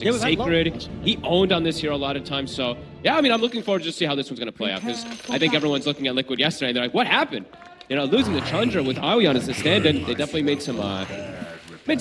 Yeah, sacred. He owned on this hero a lot of times. So, yeah, I mean, I'm looking forward to see how this one's going to play out, because I think everyone's looking at Liquid yesterday and they're like, what happened? You know, losing the Chandra with Aoyan as the stand-in, they definitely made some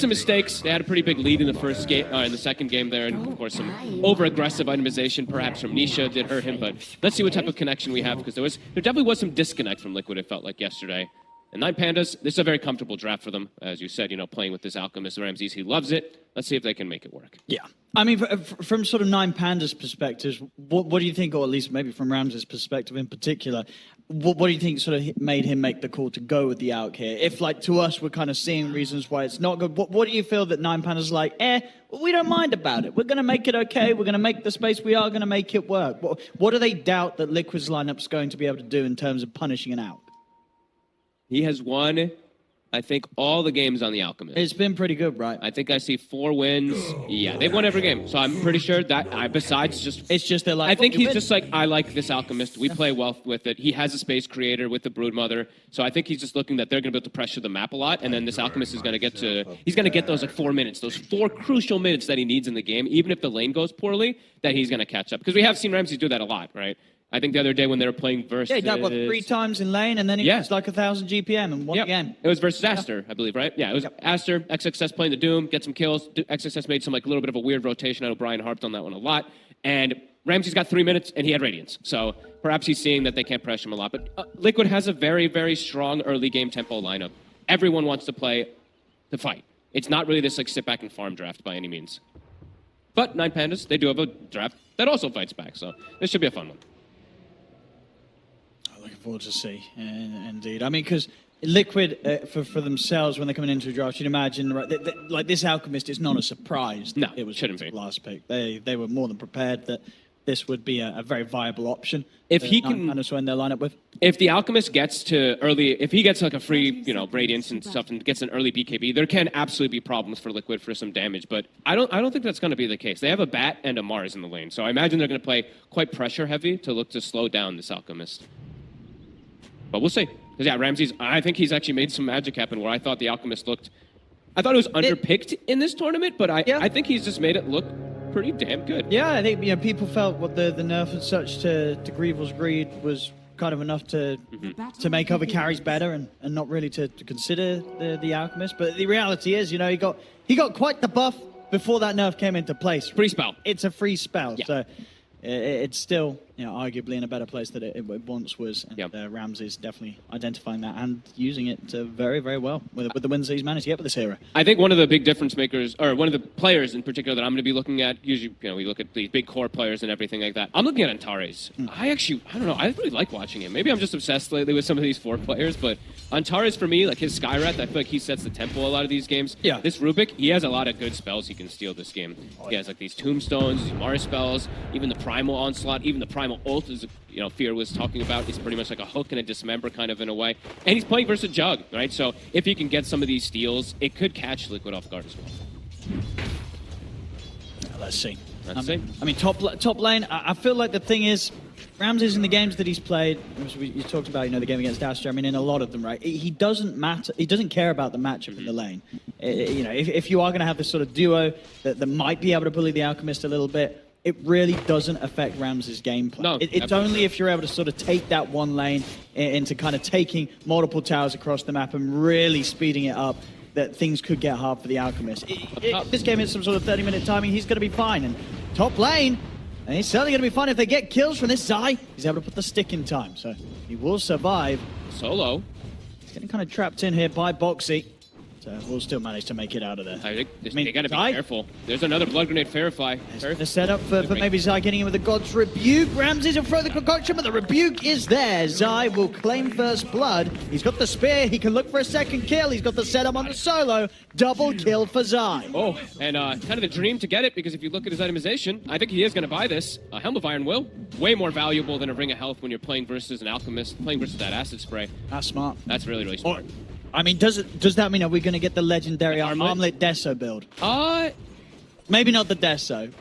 mistakes. They had a pretty big lead in the first game, in the second game there, and of course some over-aggressive itemization, perhaps from Nisha, did hurt him. But let's see what type of connection we have, because there definitely was some disconnect from Liquid. It felt like yesterday. And 9pandas, this is a very comfortable draft for them, as you said. You know, playing with this Alchemist Ramses, he loves it. Let's see if they can make it work. Yeah. I mean, from sort of 9pandas' perspective, what do you think, or at least maybe from Ramses' perspective in particular, what do you think sort of made him make the call to go with the Alch here? If, like, to us, we're kind of seeing reasons why it's not good, what do you feel that 9pandas like, we don't mind about it. We're going to make it okay. We're going to make the space. We are going to make it work. What do they doubt that Liquid's lineup's going to be able to do in terms of punishing an Alch? He has won, I think, all the games on the Alchemist. It's been pretty good, right? I think I see 4 wins. Yeah, they've won every game. So I'm pretty sure that, besides just... It's just they're like... I think he's just like, I like this Alchemist. We play well with it. He has a space creator with the Broodmother. So I think he's just looking that they're going to be able to pressure the map a lot. And then this Alchemist is going to get to... He's going to get those like 4 minutes, those 4 crucial minutes that he needs in the game, even if the lane goes poorly, that he's going to catch up. Because we have seen Ramses do that a lot, right? I think the other day when they were playing versus... Yeah, he died, 3 times in lane, and then he was like 1,000 GPM and won the game. It was versus Aster, I believe, right? Yeah, it was Aster, XXS playing the Doom, get some kills. XXS made some like a little bit of a weird rotation. I know Brian harped on that one a lot. And Ramsey's got 3 minutes, and he had Radiance. So perhaps he's seeing that they can't pressure him a lot. But Liquid has a very, very strong early game tempo lineup. Everyone wants to play the fight. It's not really this like sit back and farm draft by any means. But 9pandas, they do have a draft that also fights back. So this should be a fun one. Looking forward to see, indeed. I mean, because Liquid, for themselves, when they're coming into a draft, you'd imagine, right, like this Alchemist is not a surprise. No, it was shouldn't be. Last pick. They were more than prepared that this would be a very viable option. If he can, in their lineup with. If the Alchemist gets to early, if he gets like a free, Radiance and stuff, and gets an early BKB, there can absolutely be problems for Liquid for some damage. But I don't think that's going to be the case. They have a Bat and a Mars in the lane, so I imagine they're going to play quite pressure heavy to look to slow down this Alchemist. But we'll see. Because, yeah, Ramses, I think he's actually made some magic happen where I thought the Alchemist looked... I thought it was underpicked in this tournament, but I think he's just made it look pretty damn good. Yeah, I think people felt what the nerf and such to Greevil's Greed was kind of enough to make other carries better and not really to consider the Alchemist. But the reality is, he got quite the buff before that nerf came into place. Free spell. It's a free spell, yeah. So... It's still, arguably in a better place than it once was. And Ramses definitely identifying that and using it very, very well with the wins that he's managed to get with this hero. I think one of the big difference makers, or one of the players in particular that I'm going to be looking at, usually, we look at these big core players and everything like that. I'm looking at Antares. I don't know, I really like watching him. Maybe I'm just obsessed lately with some of these 4 players, but Antares for me, like his Skywrath, I feel like he sets the tempo a lot of these games. Yeah. This Rubik, he has a lot of good spells he can steal this game. He has like these tombstones, these Mars spells, even the Primal Onslaught, even the Primal Ult, as Fear was talking about, is pretty much like a hook and a dismember kind of in a way. And he's playing versus Jug, right? So if he can get some of these steals, it could catch Liquid off guard as well. Let's see. Let's see. I mean, top lane, I feel like the thing is, Ramses in the games that he's played, you talked about, the game against Aster, I mean, in a lot of them, right? He doesn't care about the matchup in the lane. If you are going to have this sort of duo that might be able to bully the Alchemist a little bit, it really doesn't affect Ramses' gameplay. No, it's only if you're able to sort of take that one lane into kind of taking multiple towers across the map and really speeding it up that things could get hard for the Alchemist. If this game hits some sort of 30-minute timing, he's going to be fine. And top lane, and he's certainly going to be fine if they get kills from this Zai. He's able to put the stick in time, so he will survive. Solo. He's getting kind of trapped in here by Boxy. So we'll still manage to make it out of there. I think they got to be careful. There's another Blood Grenade Fairfly. The setup for maybe Zai getting in with the God's Rebuke. Ramses will throw the concoction, but the Rebuke is there. Zai will claim first blood. He's got the spear. He can look for a second kill. He's got the setup on the solo. Double kill for Zai. Oh, and kind of the dream to get it, because if you look at his itemization, I think he is going to buy this. A Helm of Iron will. Way more valuable than a Ring of Health when you're playing versus an Alchemist, playing versus that Acid Spray. That's smart. That's really, really smart. I mean, does that mean are we going to get the legendary Armlet Deso build? Maybe not the Deso.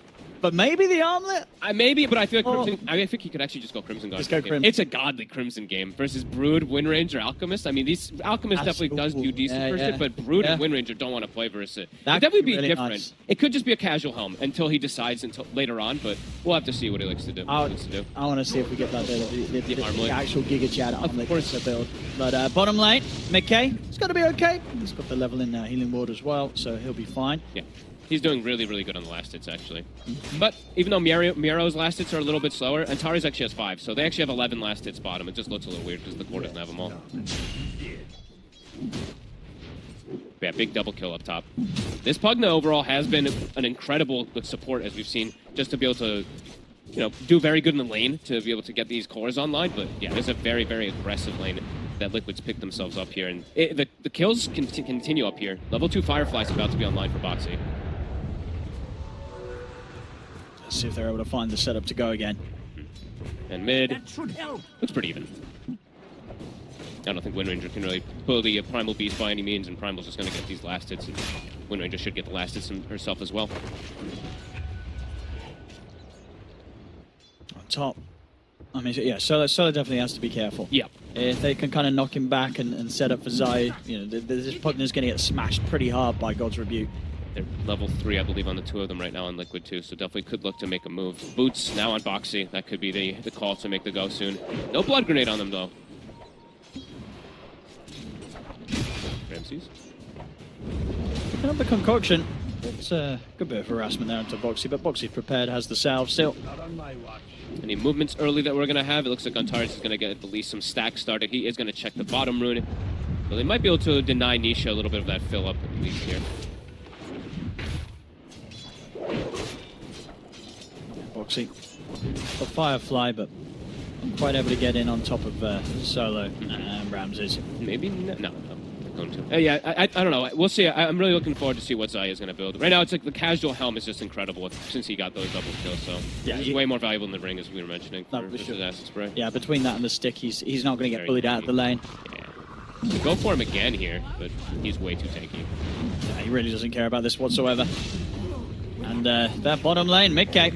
but maybe the armlet? Maybe, but I feel like Oh. Crimson, I think he could actually just go Crimson Guard. Just go Crimson. It's a godly Crimson game versus Brood, Windranger, Alchemist. I mean, these Alchemist definitely does do decent Yeah, for yeah. shit, but Brood and Yeah. Windranger don't want to play versus it. That It'd definitely could be be really different. nice. It could just be a casual helm until he decides until later on, but we'll have to see what he likes to do. I likes to do. want to see if we get that the armlet. actual Giga Chad armlet course. to build. But bottom lane, McKay, it's got to be okay. He's got the level in Healing Ward as well, so he'll be fine. Yeah. He's doing really, really good on the last hits, actually. But even though Miro's last hits are a little bit slower, Antares actually has 5, so they actually have 11 last hits bottom. It just looks a little weird because the core doesn't have them all. Yeah, big double kill up top. This Pugna overall has been an incredible support, as we've seen, just to be able to, do very good in the lane to be able to get these cores online. But yeah, it's a very, very aggressive lane that Liquid's picked themselves up here. And the kills continue up here. Level 2 Firefly's about to be online for Boxy. Let's see if they're able to find the setup to go again. And mid, looks pretty even. I don't think Windranger can really pull the Primal Beast by any means, and Primal's just going to get these last hits, and Windranger should get the last hits herself as well. On top. I mean, yeah, Solo definitely has to be careful. Yeah. If they can kind of knock him back and set up for Zai, this Pugna's going to get smashed pretty hard by God's Rebuke. They're level 3, I believe, on the 2 of them right now on Liquid too, so definitely could look to make a move. Boots now on Boxy. That could be the call to make the go soon. No blood grenade on them though. Ramses. Picking up the concoction. It's a good bit of harassment there onto Boxy, but Boxy's prepared, has the salve still. Any movements early that we're going to have? It looks like Antares is going to get at least some stacks started. He is going to check the bottom rune. So they might be able to deny Nisha a little bit of that fill up at least here. Boxy. A Firefly, but not quite able to get in on top of Solo and Ramses. Maybe no. They're going to. Yeah, I don't know. We'll see. I'm really looking forward to see what Zai is going to build. Right now, it's like the casual helm is just incredible since he got those double kills. So Yeah, he's way more valuable in the ring, as we were mentioning. No, For for sure. his acid spray. Yeah, between that and the stick, he's not going to get Very bullied out of the tanky. lane. Yeah. Go for him again here, but he's way too tanky. Yeah, he really doesn't care about this whatsoever. And that bottom lane, McKay,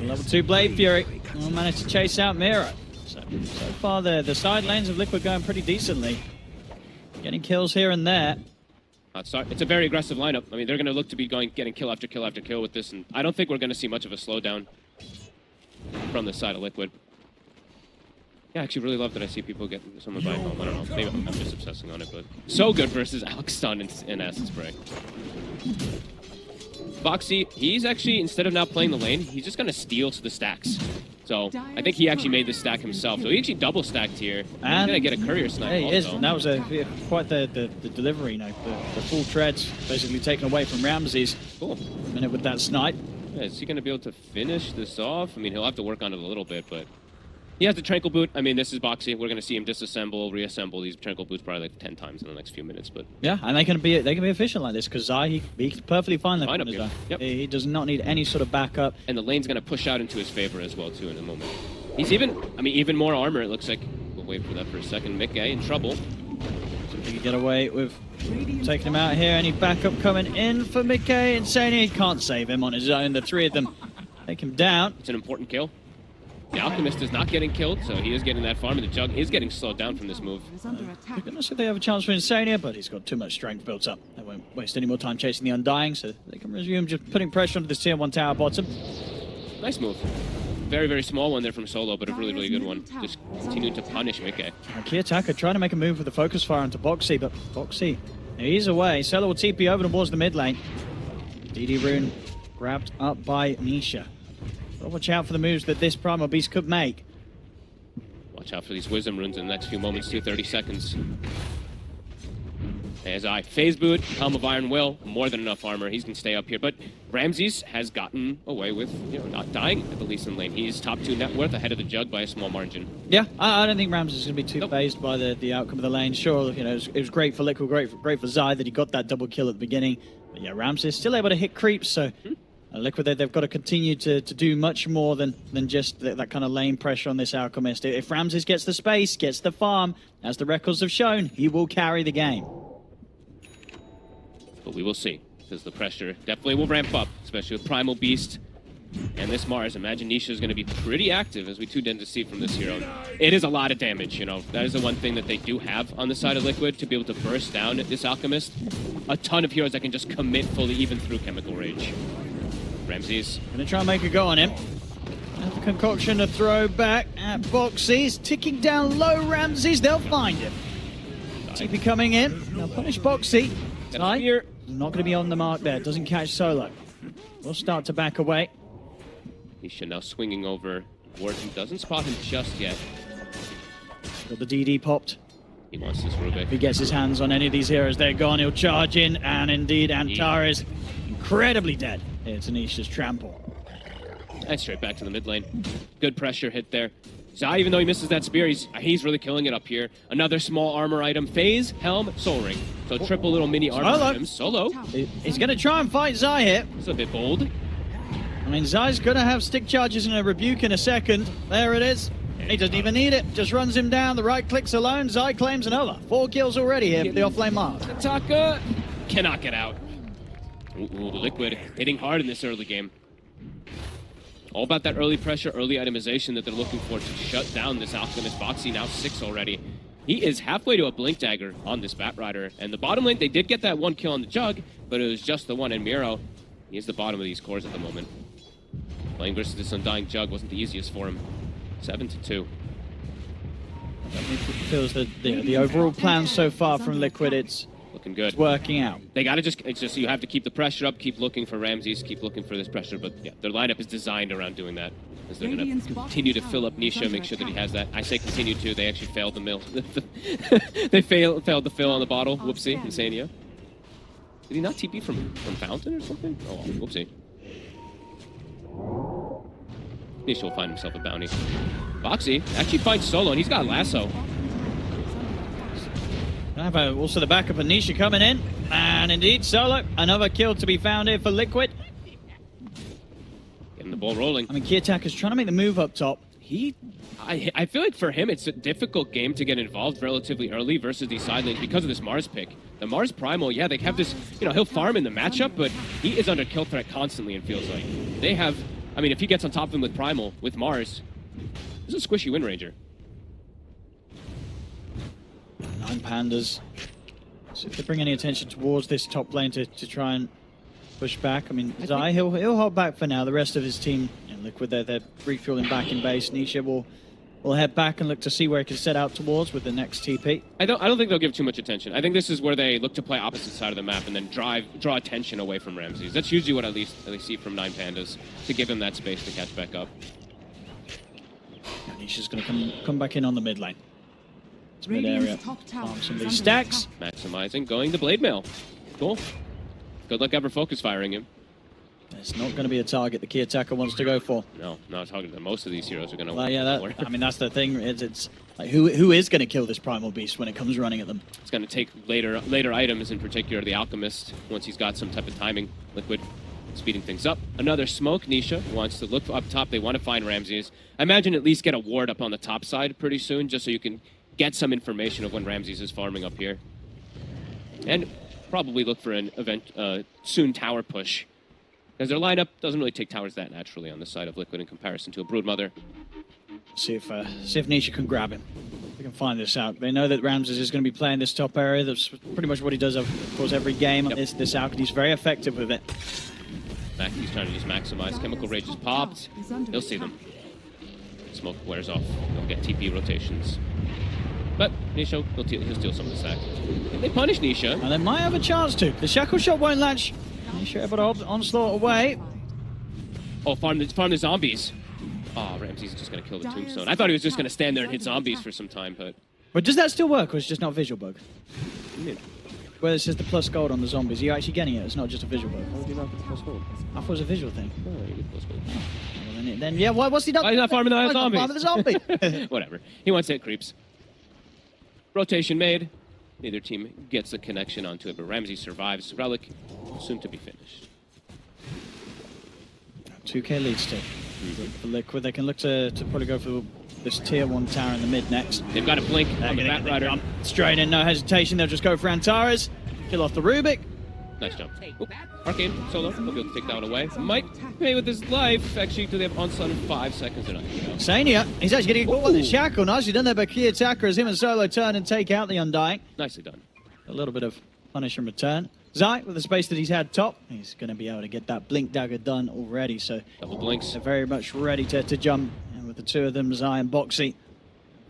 level 2 Blade Fury, will manage to chase out Miro. So far, the side lanes of Liquid going pretty decently. Getting kills here and there. It's a very aggressive lineup. I mean, they're going to look to be getting kill after kill after kill with this, and I don't think we're going to see much of a slowdown from the side of Liquid. Yeah, I actually really love that I see people get someone by home. I don't know. Maybe I'm just obsessing on it, but so good versus Alex Stun and Acid Spray. Boxy, he's actually, instead of now playing the lane, he's just going to steal to the stacks. So I think he actually made the stack himself. So he actually double stacked here. He's And- going to get a courier snipe Yeah, he is, also. and that was quite the delivery, the full treads basically taken away from Ramses. Cool. A minute with that snipe. Yeah, is he going to be able to finish this off? I mean, he'll have to work on it a little bit, but he has the Tranquil Boot. I mean, this is Boxy. We're going to see him disassemble, reassemble these Tranquil Boots probably like 10 times in the next few minutes. But Yeah, and they can be efficient like this because Zai, he can perfectly find that Fine corner up here. zone. Yep. He does not need any sort of backup. and the lane's going to push out into his favor as well, too, in a moment. He's even more armor, it looks like. We'll wait for that for a second. McKay in trouble. So he can get away with taking him out here. Any backup coming in for McKay? Insane, he can't save him on his own. The three of them take him down. It's an important kill. The Alchemist is not getting killed, so he is getting that farm, and the Jug is getting slowed down from this move. We're going to see if they have a chance for Insania, but he's got too much strength built up. They won't waste any more time chasing the Undying, so they can resume just putting pressure onto this tier 1 tower bottom. Nice move. Very, very small one there from Solo, but a really, really good one. Just continuing to punish McKay. Key attacker trying to make a move with the focus fire onto Boxy, but Boxy, he's away. Solo will TP over towards the mid lane. DD Rune grabbed up by Nisha. But watch out for the moves that this Primal Beast could make. Watch out for these Wisdom Runes in the next few moments, too. 30 seconds. As Phase Boot, Helm of Iron Will, more than enough armor. He's going to stay up here. But Ramses has gotten away with, not dying at the least in lane. He's top 2 net worth ahead of the Jug by a small margin. Yeah, I don't think Ramses is going to be too Nope. phased by the outcome of the lane. Sure, it was great for Liquid, great for Zai that he got that double kill at the beginning. But yeah, Ramses still able to hit creeps, so Liquid, they've got to continue to do much more than just that kind of lane pressure on this Alchemist. If Ramses gets the space, gets the farm, as the records have shown, he will carry the game. But we will see, because the pressure definitely will ramp up, especially with Primal Beast And this Mars, imagine Nisha is going to be pretty active, as we too tend to see from this hero. It is a lot of damage, you know. That is the one thing that they do have on the side of Liquid, to be able to burst down this Alchemist. A ton of heroes that can just commit fully, even through Chemical Rage. Ramses. Gonna try and make a go on him. Have a concoction to throw back at Boxy's. Ticking down low, Ramses. They'll find him. TP coming in. They'll punish Boxy. Here. Not going to be on the mark there. Doesn't catch Solo. We'll start to back away. Nisha now swinging over. Wharton doesn't spot him just yet. Got the DD popped. He wants this Rubik. If he gets his hands on any of these heroes, they're gone. He'll charge in, and indeed, Antares incredibly dead. It's Anisha's trample. And straight back to the mid lane. Good pressure hit there. Zai, even though he misses that spear, he's really killing it up here. Another small armor item. Phase, Helm, Soul Ring. So triple little mini armor items. Solo. He's going to try and fight Zai here. It's a bit bold. I mean, Zai's going to have stick charges and a rebuke in a second. There it is. He doesn't even need it. Just runs him down. The right clicks alone. Zai claims another. 4 kills already here for the offlane Mars. Taka cannot get out. Ooh, Liquid hitting hard in this early game. All about that early pressure, early itemization that they're looking for to shut down this Alchemist. Boxy now 6 already. He is halfway to a Blink Dagger on this Batrider. And the bottom lane, they did get that 1 kill on the Jug, but it was just the one. And Miro, he is the bottom of these cores at the moment. Playing versus this Undying Jug wasn't the easiest for him. 7-2. Feels that the overall plan so far from Liquid, it's looking good. It's working out. They gotta it's just you have to keep the pressure up, keep looking for Ramses, keep looking for this pressure, but yeah, their lineup is designed around doing that. As they're gonna continue to fill up Nisha, make sure that he has that. I say continue to, they actually failed the mill. They failed the fill on the bottle. Whoopsie, Insania. Did he not TP from Fountain or something? Oh, whoopsie. Nisha will find himself a bounty. Boxy actually finds Solo, and he's got Lasso. Also the backup of Nisha coming in. And indeed, Solo. Another kill to be found here for Liquid. Getting the ball rolling. I mean, Kiyotaka's trying to make the move up top. I feel like for him, it's a difficult game to get involved relatively early versus these side lanes because of this Mars pick. The Mars Primal, yeah, they have this, you know, he'll farm in the matchup, but he is under kill threat constantly, it feels like. They have, I mean, if he gets on top of him with Primal, with Mars, this is a squishy Wind Ranger. 9pandas. So if they bring any attention towards this top lane to try and push back, I mean, Zai, he'll hold back for now. The rest of his team, you know, Liquid, they're refueling back in base. Nisha will head back and look to see where he can set out towards with the next TP. I don't think they'll give too much attention. I think this is where they look to play opposite side of the map and then draw attention away from Ramses. That's usually what at least see from 9pandas, to give him that space to catch back up. Nisha's going to come back in on the mid lane. It's mid area. Farm some of these stacks. Maximizing, going to Blade Mail. Cool. Good luck ever focus firing him. It's not going to be a target the Kiyotaka wants to go for. No, not a target that most of these heroes are going to want. Yeah, I mean, that's the thing. It's like, who is going to kill this Primal Beast when it comes running at them? It's going to take later items, in particular the Alchemist, once he's got some type of timing. Liquid speeding things up. Another smoke. Nisha wants to look up top. They want to find Ramses. I imagine at least get a ward up on the top side pretty soon, just so you can get some information of when Ramses is farming up here. And probably look for an soon tower push. Because their lineup doesn't really take towers that naturally on the side of Liquid in comparison to a Broodmother. See if Nisha can grab him. We can find this out. They know that Ramses is going to be playing this top area. That's pretty much what he does, of course, every game. Yep. This out, and he's very effective with it. He's trying to just maximize. Chemical Rage is popped. He'll see them. Smoke wears off. He'll get TP rotations. But Nisha, he'll steal some of the sack. They punish Nisha. And they might have a chance to. The Shackle Shot won't latch. Nisha able to onslaught away. Oh, farm the zombies. Oh, Ramses is just going to kill the Tombstone. I thought he was just going to stand there and hit zombies for some time, but... But does that still work, or it's just not a visual bug? Where it says the plus gold on the zombies, are you actually getting it? It's not just a visual bug. Why would you not get the plus gold? I thought it was a visual thing. Oh, you get plus gold. Well, then yeah, what's he done? Why is he not farming the zombies? Farming the zombie. Whatever. He wants to hit creeps. Rotation made. Neither team gets a connection onto it, but Ramsey survives. Relic, soon to be finished. 2k lead still. For Liquid, they can look to probably go for this tier 1 tower in the mid next. They've got a blink on the Batrider. Straight in, no hesitation. They'll just go for Antares. Kill off the Rubik. Nice jump. Oop. Arcane, solo. He'll be able to take that one away. Might pay with his life. Actually, do they have onslaught in 5 seconds or not? Sania, he's actually getting a call on the shackle. Nicely done there by Kiyotaka as him and Solo turn and take out the Undying. Nicely done. A little bit of punish in return. Zai, with the space that he's had top, he's going to be able to get that blink dagger done already. So Double blinks. they're very much ready to jump. And with the two of them, Zai and Boxy,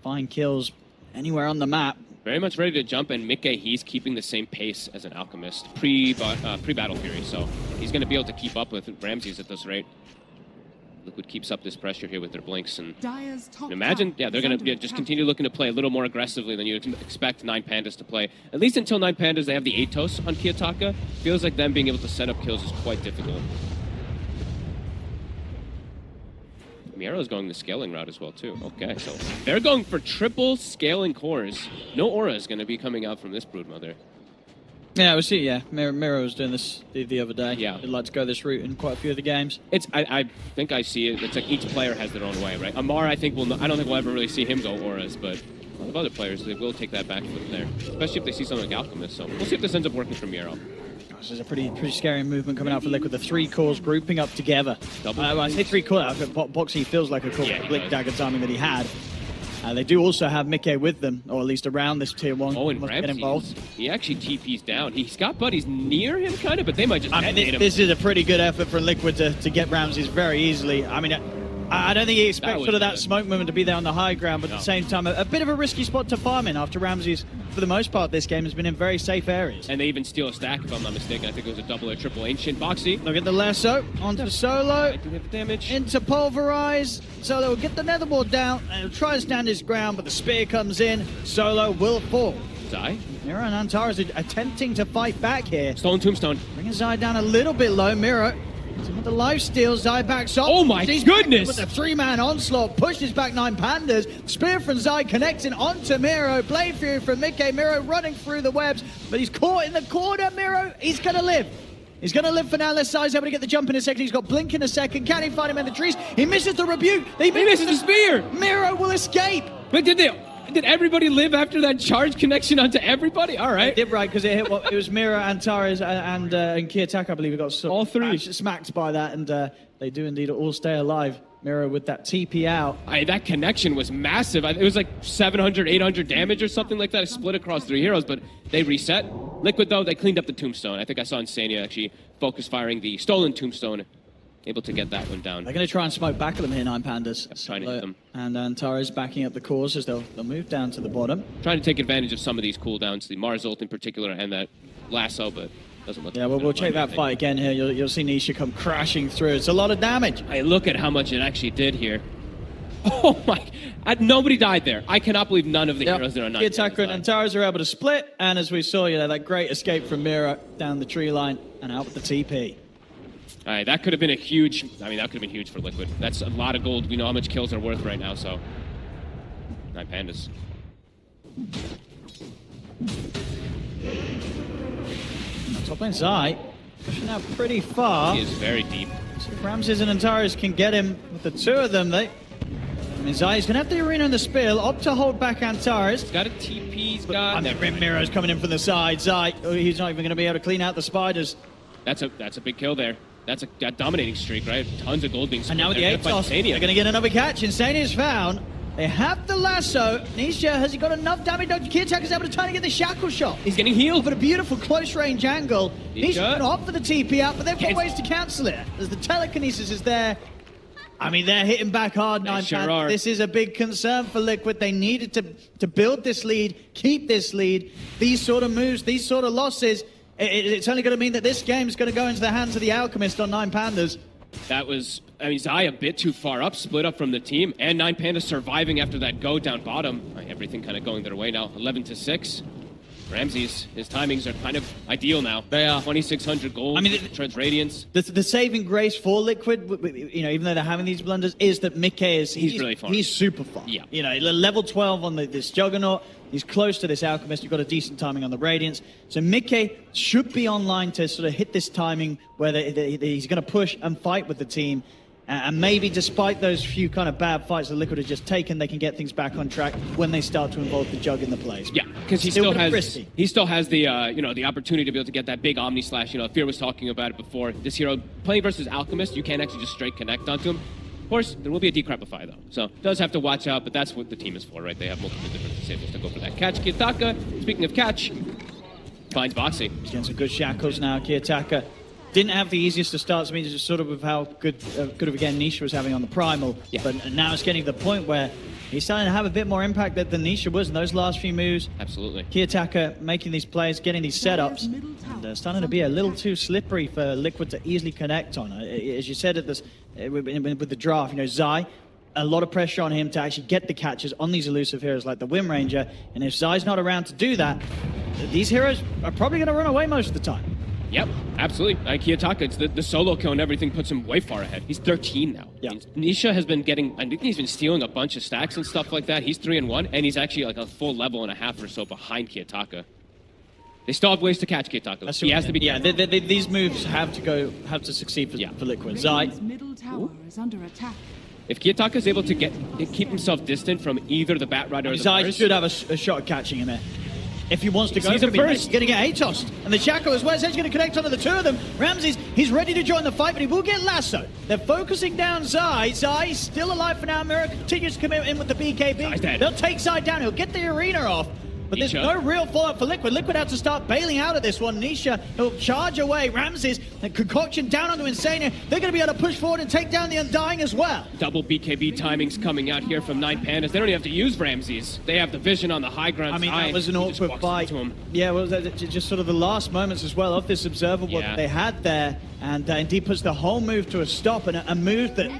find kills anywhere on the map. Very much ready to jump, and Mickey, he's keeping the same pace as an Alchemist pre-Battle Fury, so he's going to be able to keep up with Ramses at this rate. Liquid keeps up this pressure here with their blinks, and imagine, yeah, they're going to just continue looking to play a little more aggressively than you expect 9pandas to play. At least until 9pandas, they have the Atos on Kiyotaka. Feels like them being able to set up kills is quite difficult. Miero's going the scaling route as well, too. Okay, so they're going for triple scaling cores. No aura is going to be coming out from this Broodmother. Yeah, we see. Yeah, Miro was doing this the other day. Yeah, he'd like to go this route in quite a few of the games. I think I see it. It's like each player has their own way, right? Amar, I don't think we'll ever really see him go auras, but a lot of other players, they will take that back foot there, especially if they see something like Alchemist. So we'll see if this ends up working for Miero. This is a pretty scary movement coming out for Liquid. The 3 cores grouping up together. I say 3 cores. Boxy feels like a core blink dagger timing that he had. They do also have Mickey with them, or at least around this tier 1. Oh, and Ramses, he actually TP's down. He's got buddies near him, kind of, but they might just detonate him. This is a pretty good effort for Liquid to get Ramses very easily. I mean, I don't think he expects sort of that smoke movement to be there on the high ground, but at the same time, a bit of a risky spot to farm in after Ramses, for the most part, this game has been in very safe areas. And they even steal a stack, if I'm not mistaken. I think it was a double or triple ancient. Boxy. Look at the lasso, onto Solo, I do have damage. into Pulverize. Solo will get the nether ward down, and he'll try to stand his ground, but the spear comes in. Solo will fall. Zai. Miro and Antares are attempting to fight back here. Stolen Tombstone. Bringing Zai down a little bit low. Miro with the life steal, Zai backs up. Oh my goodness! With a 3-man onslaught, pushes back 9pandas. Spear from Zai connecting onto Miro. Blade Fury from Mickey. Miro running through the webs, but he's caught in the corner. Miro, he's gonna live. He's gonna live for now. Unless Zai's able to get the jump in a second. He's got blink in a second. Can he find him in the trees? He misses the rebuke. He misses the spear. Miro will escape. But did everybody live after that charge connection onto everybody? All right. They did right, because it was Miro, Antares, and Kiyotaka, I believe, who got all 3 smacked by that, and they do indeed all stay alive. Miro with that TP out. That connection was massive. It was like 700, 800 damage or something like that. It split across 3 heroes, but they reset. Liquid, though, they cleaned up the Tombstone. I think I saw Insania actually focus firing the stolen Tombstone, able to get that one down. They're going to try and smoke back at them here, 9pandas. Yep, trying to hit them. And Antares backing up the cores as they'll move down to the bottom. Trying to take advantage of some of these cooldowns, the Mars ult in particular, and that lasso, but doesn't look. Yeah, well, we'll check that fight again here. You'll see Nisha come crashing through. It's a lot of damage. Hey, look at how much it actually did here. Oh my! Nobody died there. I cannot believe none of the heroes that are not. Kiyotaka and Antares are able to split, and as we saw, that great escape from Miro down the tree line and out with the TP. All right, that could have been a huge. I mean, that could have been huge for Liquid. That's a lot of gold. We know how much kills are worth right now, so 9pandas. Top lane Zai pushing out pretty far. He is very deep. So if Ramses and Antares can get him with the 2 of them, Zai's going to have the arena and the spill, opt to hold back Antares. He's got a TP, he's got... And Miro's coming in from the side. Zai, he's not even going to be able to clean out the spiders. That's a big kill there. That's a dominating streak, right? Tons of gold being split. And now with the Atos, they're going to get another catch. Insania's found. They have the lasso. Nisha, has he got enough damage? No, Kiyotaka's able to try to get the shackle shot. He's getting healed. But a beautiful close-range angle. Nisha's going to opt for the TP out, but they've got ways to cancel it. As the telekinesis is there. I mean, they're hitting back hard, 9pandas. Sure. This is a big concern for Liquid. They needed to build this lead, keep this lead. These sort of moves, these sort of losses, it's only going to mean that this game is going to go into the hands of the Alchemist on 9pandas. That was, I mean, Zai a bit too far up, split up from the team, and 9pandas surviving after that go down bottom. Everything kind of going their way now, 11-6. Ramses, his timings are kind of ideal now. They are. 2,600 gold, treads Radiance. The saving grace for Liquid, even though they're having these blunders, is that Mickey he's really far. He's super far. Yeah. Level 12 on this Juggernaut. He's close to this Alchemist. You've got a decent timing on the Radiance. So Mickey should be online to sort of hit this timing where he's going to push and fight with the team. And maybe despite those few kind of bad fights that Liquid have just taken, they can get things back on track when they start to involve the Jug in the plays. Yeah, because he still has the the opportunity to be able to get that big Omni Slash. Fear was talking about it before. This hero playing versus Alchemist, you can't actually just straight connect onto him. Of course, there will be a decrepify though, so does have to watch out. But that's what the team is for, right? They have multiple different disables to go for that catch. Kiyotaka, speaking of catch, finds Boxy. He's getting some good shackles now. Kiyotaka didn't have the easiest of starts. I mean, it's sort of with how good of a game Nisha was having on the Primal. Yeah. But now it's getting to the point where he's starting to have a bit more impact than Nisha was in those last few moves. Absolutely. Kiyotaka making these plays, getting these setups. And starting to be a little too slippery for Liquid to easily connect on. As you said at this, with the draft, Zai, a lot of pressure on him to actually get the catches on these elusive heroes like the Wind Ranger. And if Zai's not around to do that, these heroes are probably going to run away most of the time. Yep, absolutely. Kiyotaka, it's the solo kill and everything puts him way far ahead. He's 13 now. Yeah. Nisha has been I think he's been stealing a bunch of stacks and stuff like that. He's 3-1, and he's actually like a full level and a half or so behind Kiyotaka. They still have ways to catch Kiyotaka. He has to be careful. These moves have to succeed for Liquid. Zai. Middle tower is under attack. If Kiyotaka is able to keep himself distant from either the Bat Rider or the Zai Burst, should have a shot at catching him here. If he wants to go, he's a burst. He's going to get A-tossed. And the Shackle as well. He's going to connect onto the two of them. Ramses, he's ready to join the fight, but he will get lassoed. They're focusing down Zai. Zai is still alive for now. Mirror continues to come in with the BKB. They'll take Zai down. He'll get the arena off. But there's no real fallout for Liquid. Liquid has to start bailing out of this one. Nisha, he'll charge away. Ramses, and Concoction down onto Insania. They're going to be able to push forward and take down the Undying as well. Double BKB timings coming out here from 9pandas. They don't even have to use Ramses. They have the vision on the high ground. I mean, that was an awkward fight. Yeah, well, just sort of the last moments as well of this observable that they had there. And indeed puts the whole move to a stop, and a move that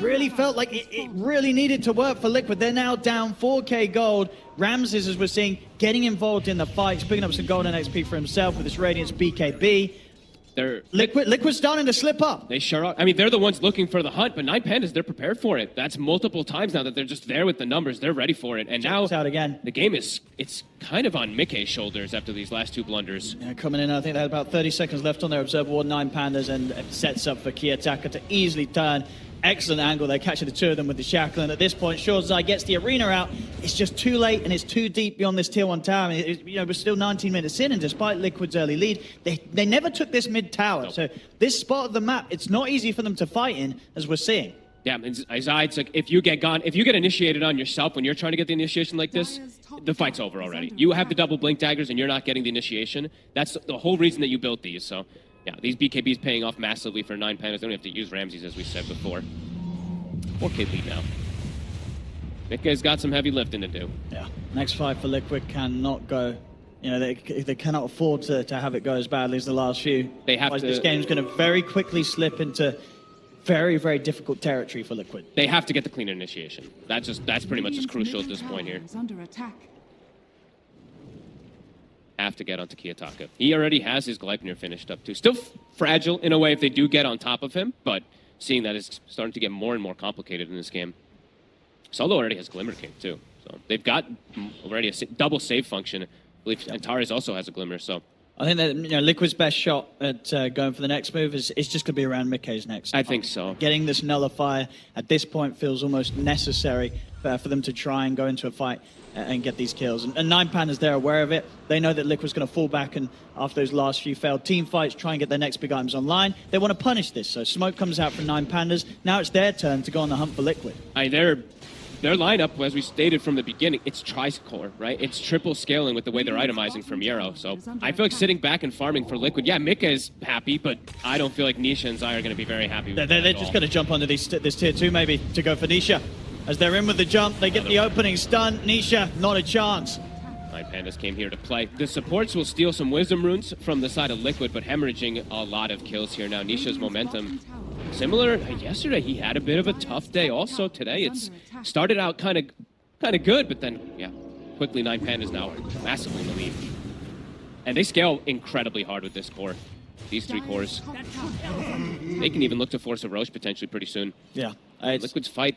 really felt like it really needed to work for Liquid. They're now down 4k gold. Ramses, as we're seeing, getting involved in the fights, picking up some golden XP for himself with his Radiance BKB. Liquid's starting to slip up. They sure are. I mean, they're the ones looking for the hunt, but 9pandas, they're prepared for it. That's multiple times now that they're just there with the numbers. They're ready for it. And now out again. The game it's kind of on Mickey's shoulders after these last two blunders. Yeah, coming in, I think they had about 30 seconds left on their observable 9pandas, and it sets up for Kiyotaka to easily turn. Excellent angle. They're catching the two of them with the Shackle, and at this point, Zai gets the arena out. It's just too late, and it's too deep beyond this tier 1 tower. I mean, we're still 19 minutes in, and despite Liquid's early lead, they never took this mid tower. Nope. So this spot of the map, it's not easy for them to fight in, as we're seeing. Yeah, and Zai, it's like if you get initiated on yourself when you're trying to get the initiation like this, the fight's over already. You have the double blink daggers, and you're not getting the initiation. That's the whole reason that you built these. So, yeah, these BKBs paying off massively for 9pandas. They don't have to use Ramses, as we said before. 4k lead now. Mickey's got some heavy lifting to do. Yeah, next fight for Liquid cannot go. They cannot afford to have it go as badly as the last few. They have to. This game's going to very quickly slip into very, very difficult territory for Liquid. They have to get the clean initiation. That's pretty much as crucial at this point here. Under attack. Have to get onto Kiyotaka. He already has his Gleipnir finished up too. Still fragile in a way if they do get on top of him, but seeing that it's starting to get more and more complicated in this game. Solo already has Glimmer King too, so they've got already a double save function. I believe Antares also has a Glimmer, so. I think that Liquid's best shot at going for the next move is just going to be around Mickey's next. I think so. Getting this nullifier at this point feels almost necessary for them to try and go into a fight and get these kills. And 9pandas, they're aware of it. They know that Liquid's going to fall back and after those last few failed team fights, try and get their next big items online. They want to punish this. So smoke comes out from 9pandas. Now it's their turn to go on the hunt for Liquid. Their lineup, as we stated from the beginning, it's tricore, right? It's triple scaling with the way they're itemizing from Euro. So I feel like sitting back and farming for Liquid. Yeah, Mika is happy, but I don't feel like Nisha and Zai are going to be very happy with They're just going to jump onto this tier 2 maybe to go for Nisha. As they're in with the jump, they get the opening stun. Nisha, not a chance. 9pandas came here to play. The supports will steal some Wisdom Runes from the side of Liquid, but hemorrhaging a lot of kills here now. Nisha's momentum, similar. Yesterday, he had a bit of a tough day also. Today, it's started out kind of good, but then, yeah, quickly 9pandas now are massively in the lead. And they scale incredibly hard with this core. These 3 cores. They can even look to force a Roche potentially pretty soon. Yeah. Liquid's fight.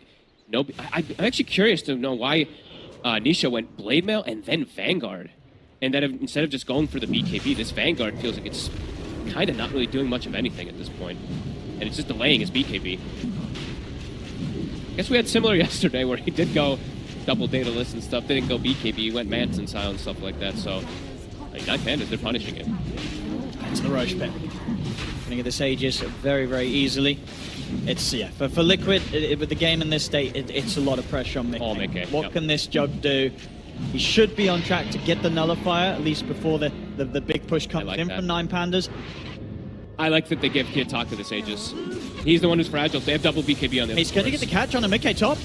No, I'm actually curious to know why Nisha went Blade Mail and then Vanguard. And that instead of just going for the BKB, this Vanguard feels like it's kind of not really doing much of anything at this point. And it's just delaying his BKB. I guess we had similar yesterday where he did go double dataless and stuff. Didn't go BKB. He went Manson style and stuff like that. So, I mean, 9pandas, they're punishing it. Back to the Roche pit. Gonna get this Aegis very, very easily. It's, yeah, for Liquid, with the game in this state, it's a lot of pressure on Mickey. Oh, Mickey. What can this Jug do? He should be on track to get the Nullifier, at least before the big push comes in from 9pandas. I like that they give Kiyotaka this Aegis. He's the one who's fragile. They have double BKB on the He's going to get the catch on a Mickey top.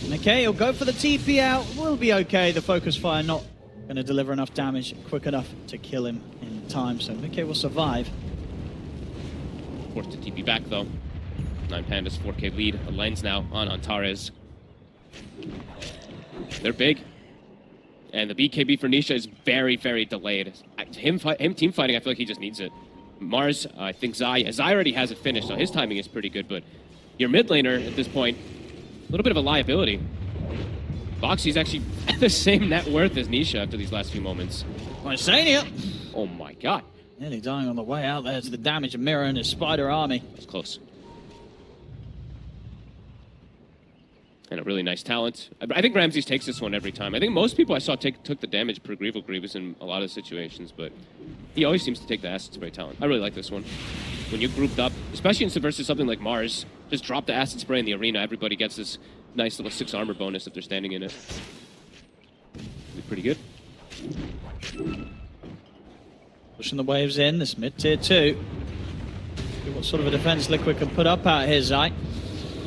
Mickey, he'll go for the TP out. Will be okay. The focus fire not going to deliver enough damage quick enough to kill him in time. So Mickey will survive. Forced to TP back though. 9pandas 4K lead. A lens now on Antares. They're big. And the BKB for Nisha is very, very delayed. Him team fighting, I feel like he just needs it. Mars, I think Zai already has it finished, so his timing is pretty good, but your mid laner at this point, a little bit of a liability. Boxy's actually the same net worth as Nisha after these last few moments. Lysania! Oh my god. Nearly dying on the way out there to the damage of Mirror and his Spider army. That's close. And a really nice talent. I think Ramses takes this one every time. I think most people I saw took the damage per Grievous in a lot of situations, but he always seems to take the acid spray talent. I really like this one. When you're grouped up, especially in versus something like Mars, just drop the acid spray in the arena. Everybody gets this nice little 6 armor bonus if they're standing in it. Be pretty good. Pushing the waves in, this mid tier 2. See what sort of a defense Liquid can put up out here, Zai.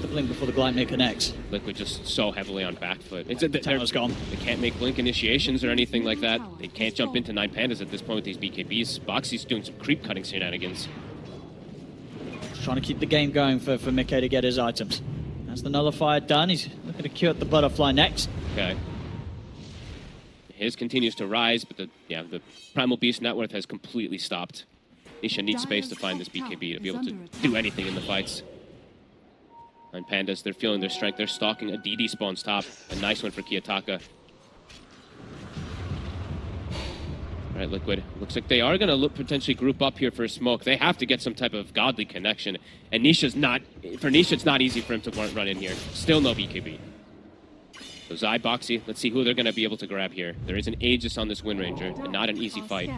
The blink before the Gleipnir connects. Liquid just so heavily on back foot. Tower's gone. They can't make blink initiations or anything like that. They can't jump into 9pandas at this point with these BKBs. Boxy's doing some creep cutting shenanigans. Trying to keep the game going for Mickey to get his items. That's the Nullifier done. He's looking to cue the Butterfly next. Okay. His continues to rise, but the Primal Beast net worth has completely stopped. Nisha needs space to find this BKB to be able to do anything in the fights. 9pandas, they're feeling their strength. They're stalking a DD spawns top. A nice one for Kiyotaka. All right, Liquid. Looks like they are going to potentially group up here for a smoke. They have to get some type of godly connection. And Nisha's not... For Nisha, it's not easy for him to run in here. Still no BKB. So Zai, Boxy, let's see who they're going to be able to grab here. There is an Aegis on this Wind Ranger, and not an easy fight.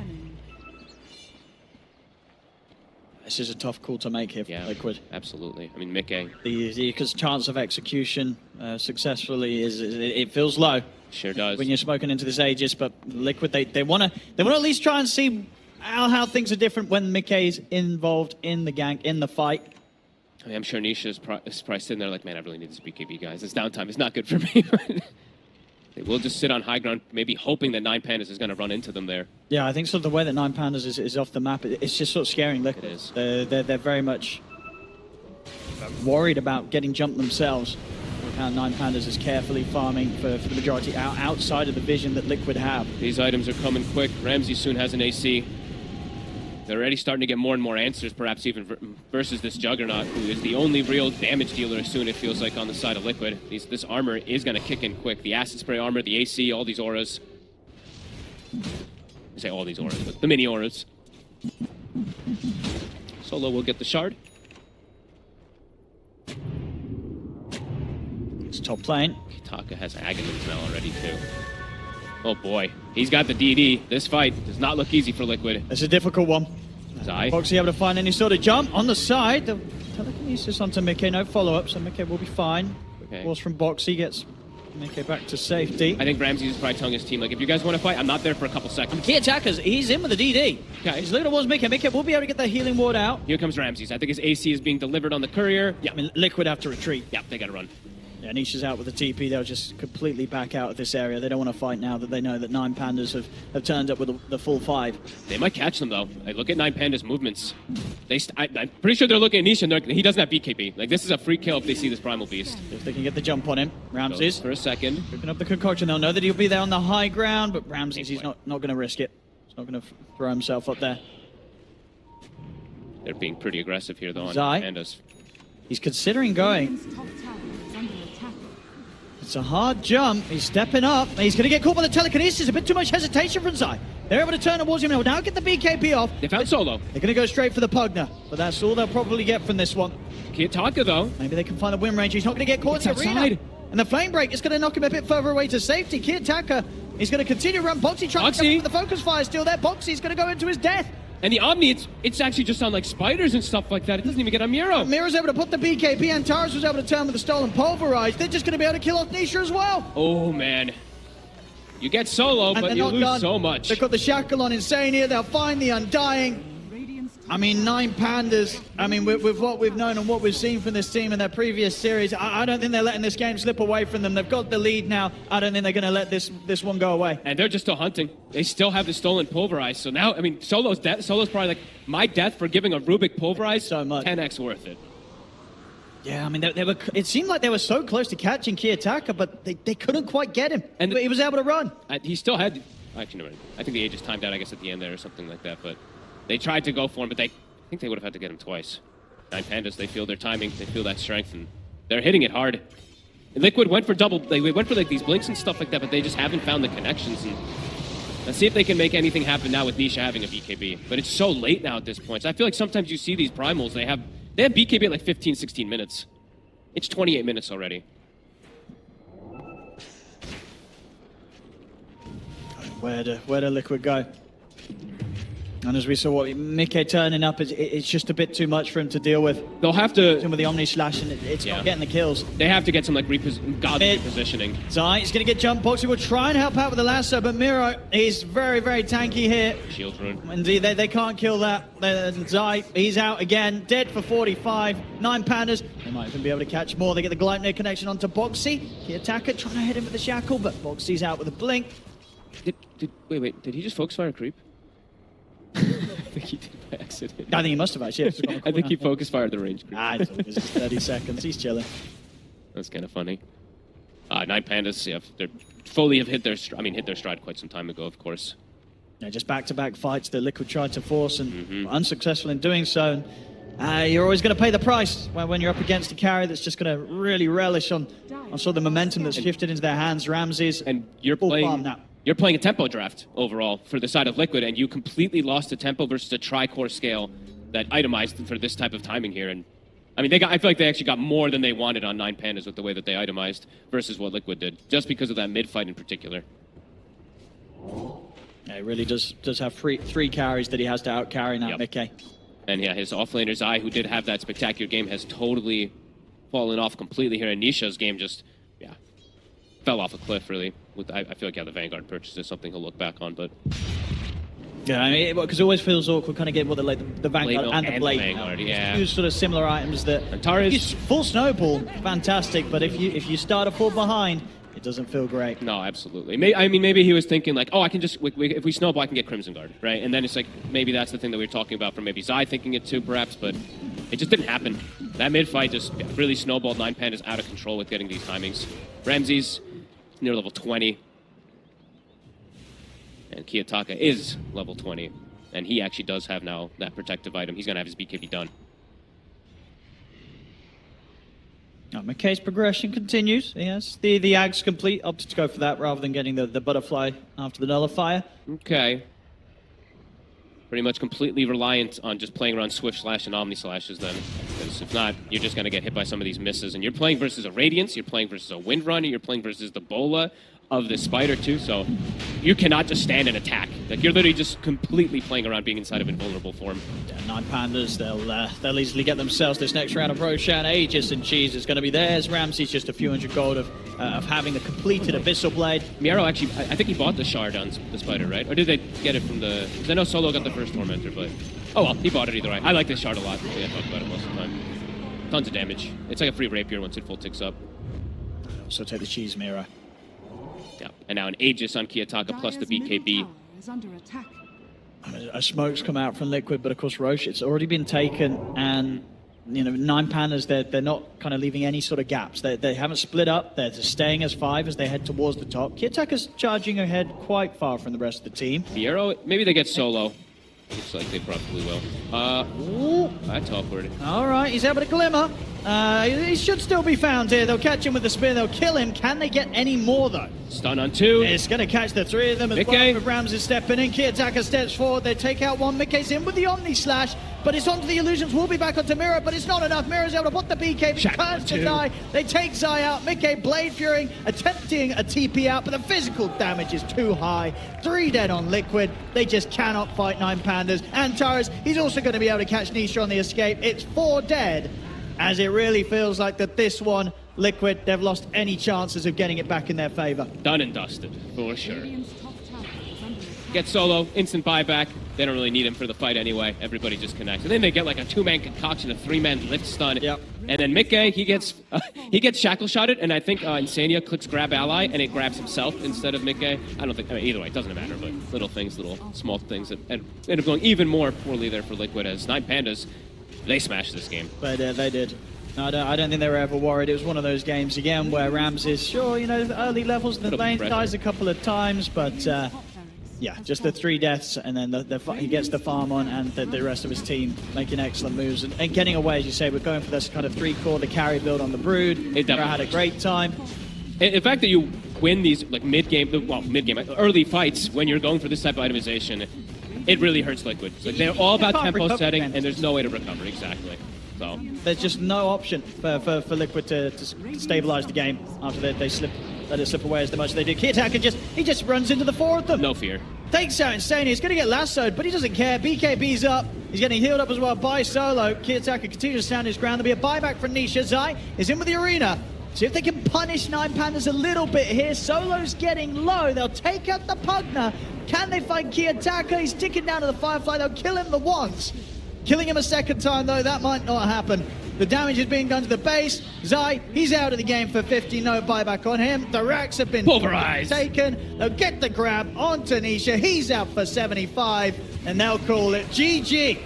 This is a tough call to make here for Liquid. Absolutely. I mean, Mickey. Because chance of execution successfully it feels low. Sure does. When you're smoking into this Aegis, but Liquid, they want to at least try and see how things are different when Mickey's involved in the gank, in the fight. I mean, I'm sure Nisha is probably sitting there like, man, I really need this BKB, guys. This downtime is not good for me. They will just sit on high ground, maybe hoping that 9pandas is going to run into them there. Yeah, I think sort of the way that 9pandas is off the map, it's just sort of scaring Liquid. It is. They're very much worried about getting jumped themselves. Look how 9pandas is carefully farming for the majority outside of the vision that Liquid have. These items are coming quick. Ramsey soon has an AC. They're already starting to get more and more answers, perhaps even versus this Juggernaut, who is the only real damage dealer soon, it feels like, on the side of Liquid. This armor is going to kick in quick. The acid spray armor, the AC, all these auras. I say all these auras, but the mini auras. Solo will get the shard. It's top lane. Kitaka has Agamemnon now already, too. Oh boy, he's got the DD. This fight does not look easy for Liquid. It's a difficult one. Zai. Boxy able to find any sort of jump on the side. The telekinesis onto Mickey, no follow-up, so Mickey will be fine. Okay. Force from Boxy gets Mickey back to safety. I think Ramsey is probably telling his team, like, if you guys want to fight, I'm not there for a couple seconds. Key attackers, he's in with the DD. Okay. He's looking towards Mickey. Mickey will be able to get that healing ward out. Here comes Ramses. I think his AC is being delivered on the courier. Yeah, I mean, Liquid have to retreat. Yeah, they gotta run. Yeah, Nisha's out with the TP. They'll just completely back out of this area. They don't want to fight now that they know that 9pandas have turned up with the full 5. They might catch them, though. Like, look at 9pandas' movements. I'm pretty sure they're looking at Nisha, and he doesn't have BKB. Like, this is a free kill if they see this Primal Beast. If they can get the jump on him. Ramses. For a second. Picking up the concoction. They'll know that he'll be there on the high ground, but Ramses, he's not going to risk it. He's not going to throw himself up there. They're being pretty aggressive here, though, on Zai. 9pandas. He's considering going. It's a hard jump. He's stepping up. He's going to get caught by the telekinesis. A bit too much hesitation from Zai. They're able to turn towards him now get the BKB off. They found Solo. They're going to go straight for the Pugner, but that's all they'll probably get from this one. Kiyotaka, though. Maybe they can find the win range. He's not going to get caught in It's the arena. outside. And the flame break is going to knock him a bit further away to safety. Kiyotaka is going to continue to run. Boxy trying to Boxy. get the focus fire still there. Boxy's going to go into his death. And the Omni, it's actually just on like spiders and stuff like that. It doesn't even get on Miro. Mira's able to put the BKB, and Taurus was able to turn with the stolen pulverize. They're just going to be able to kill off Nisha as well. Oh, man. You get solo, And but they're you not lose done. so much. They've got the shackle on Insane here. They'll find the Undying. I mean, 9pandas, I mean, with what we've known and what we've seen from this team in their previous series, I don't think they're letting this game slip away from them. They've got the lead now. I don't think they're going to let this one go away. And they're just still hunting. They still have the stolen pulverize. So now, I mean, Solo's probably like, my death for giving a Rubik pulverize, So much. 10x worth it. Yeah, I mean, they were. It seemed like they were so close to catching Kiyotaka, but they couldn't quite get him. And But he was able to run. He still had, actually, never mind. I think the Aegis timed out, I guess, at the end there or something like that. But they tried to go for him, but I think they would have had to get him twice. 9pandas, they feel their timing, they feel that strength, and they're hitting it hard. And Liquid went for they went for like these blinks and stuff like that, but they just haven't found the connections. And let's see if they can make anything happen now with Nisha having a BKB. But it's so late now at this point. So I feel like sometimes you see these primals, they have BKB at like 15, 16 minutes. It's 28 minutes already. Where do Liquid go? And as we saw, what Mickey turning up, it's just a bit too much for him to deal with. They'll have to. With the Omni Slash, and it's Yeah. not getting the kills. They have to get some like godly Mid. repositioning. Zai is going to get jump box. He will try and help out with the lasso, but Miro is very, very tanky here. Shield rune. Indeed, they can't kill that. Zai, he's out again, dead for 45. 9pandas. They might even be able to catch more. They get the Gleipnir connection onto Boxy. Kiyotaka trying to hit him with the shackle, but Boxy's out with a blink. Wait, did he just focus fire a creep? I think he did by accident. I think he must have actually. Yeah, I think he focus fired the range creep. It's always just 30 seconds. He's chilling. That's kind of funny. 9pandas, yeah, they're fully have hit their stride quite some time ago, of course. Yeah, just back-to-back fights that Liquid tried to force and were unsuccessful in doing so. And, you're always going to pay the price when you're up against a carry that's just going to really relish on sort of the momentum that's shifted into their hands. Ramses, And you're full farm playing now. you're playing a tempo draft overall for the side of Liquid, and you completely lost the tempo versus a tri-core scale that itemized for this type of timing here. And I mean, I feel like they actually got more than they wanted on 9pandas with the way that they itemized versus what Liquid did, just because of that mid fight in particular. Yeah, he really does have three carries that he has to out-carry now, Yep. Mickey. And yeah, his offlaner Zai, who did have that spectacular game, has totally fallen off completely here. And Nisha's game just, fell off a cliff, really. I feel like, the Vanguard purchase is something he'll look back on, but... Yeah, I mean, because it always feels awkward kind of getting the Vanguard Blade and the Blade. Vanguard, yeah. Two sort of similar items that... And Tara's- If you full snowball, fantastic, but if you start a fall behind, it doesn't feel great. No, absolutely. Maybe he was thinking like, oh, I can just, if we snowball, I can get Crimson Guard, right? And then it's like, maybe that's the thing that we were talking about from maybe Zai thinking it too, perhaps, but it just didn't happen. That mid-fight just really snowballed. 9pandas out of control with getting these timings. Ramses near level 20. And Kiyotaka is level 20. And he actually does have now that protective item. He's going to have his BKB done. McKay's progression continues. Yes, the Ag's complete. Opted to go for that rather than getting the butterfly after the nullifier. Okay. Pretty much completely reliant on just playing around Swift Slash and Omni Slashes then. Because if not, you're just going to get hit by some of these misses. And you're playing versus a Radiance, you're playing versus a Wind Runner, you're playing versus the Bola of the Spider too. So you cannot just stand and attack. Like, you're literally just completely playing around being inside of invulnerable form. Yeah, 9pandas, they'll easily get themselves this next round of Roshan. Aegis and Cheese is going to be theirs. Ramsey's just a few hundred gold of having the completed Abyssal Blade. Miro actually, I think he bought the shard on the Spider, right? Or did they get it from the... Because I know Solo got the first Tormentor, but... Oh well, he bought it either way. I like this shard a lot. I talk about it most of the time. Tons of damage. It's like a free rapier once it full ticks up. So take the Cheese Mirror. Yeah, and now an Aegis on Kiyotaka plus the Dire's middle BKB. tower is under attack. A smoke's come out from Liquid, but of course Roche, it's already been taken, and 9pandas, they're not kind of leaving any sort of gaps. They haven't split up. They're just staying as 5 as they head towards the top. Kiyotaka's charging ahead quite far from the rest of the team. Fiero, maybe they get Solo. Looks like they probably will. That's awkward. All right, he's able to glimmer. He should still be found here. They'll catch him with the spear. They'll kill him. Can they get any more, though? Stun on 2. It's going to catch the 3 of them as Mickey. well. With Rams is stepping in. Kiyotaka steps forward. They take out one. Mickey's in with the Omni Slash, but it's onto the illusions. Will be back onto Mira, but it's not enough. Mira's able to put the BK. Turns to Zai. They take Zai out. Mickey Blade Fury attempting a TP out, but the physical damage is too high. 3 dead on Liquid. They just cannot fight 9pandas. And Taurus, he's also going to be able to catch Nisha on the escape. It's 4 dead, as it really feels like that this one, Liquid, they've lost any chances of getting it back in their favor. Done and dusted, for sure. Radiant's top tower is under attack. Get Solo, instant buyback. They don't really need him for the fight anyway. Everybody just connects. And then they get like a 2-man concoction, a 3-man lift stun. Yep. And then Mickey, he gets shackle shotted, and I think Insania clicks grab ally, and it grabs himself instead of Mickey. I don't think, either way, it doesn't matter, but little things, little small things that end up going even more poorly there for Liquid as 9pandas, they smashed this game. They did. No, I don't think they were ever worried. It was one of those games again where Rams is, sure, early levels in the lane, dies a couple of times, but yeah, just the 3 deaths, and then he gets the farm on, and the rest of his team making excellent moves and getting away, as you say. We're going for this kind of 3-core, the carry build on the Brood. It definitely had a great time. In fact, that you win these like mid-game, early fights when you're going for this type of itemization, it really hurts Liquid. It's like they're all about can't tempo recover setting, again. and there's no way to recover, exactly. So There's just no option for Liquid to stabilize the game after they let it slip away as much as they did. Kiyotaka just runs into the 4 of them. no fear. Takes out Insane. He's going to get lassoed, but he doesn't care. BKB's up. He's getting healed up as well by Solo. Kiyotaka continues to stand his ground. There'll be a buyback from Nisha. Zai is in with the arena. See if they can punish 9pandas a little bit here. Solo's getting low. They'll take out the Pugna. Can they find Kiyotaka? He's ticking down to the Firefly. They'll kill him the once. Killing him a second time, though, that might not happen. The damage is being done to the base. Zai, he's out of the game for 50. No buyback on him. The racks have been Pulverized. taken. They'll get the grab on Tanisha. He's out for 75. And they'll call it GG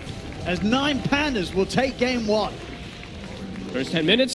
as 9pandas will take game 1. First 10 minutes.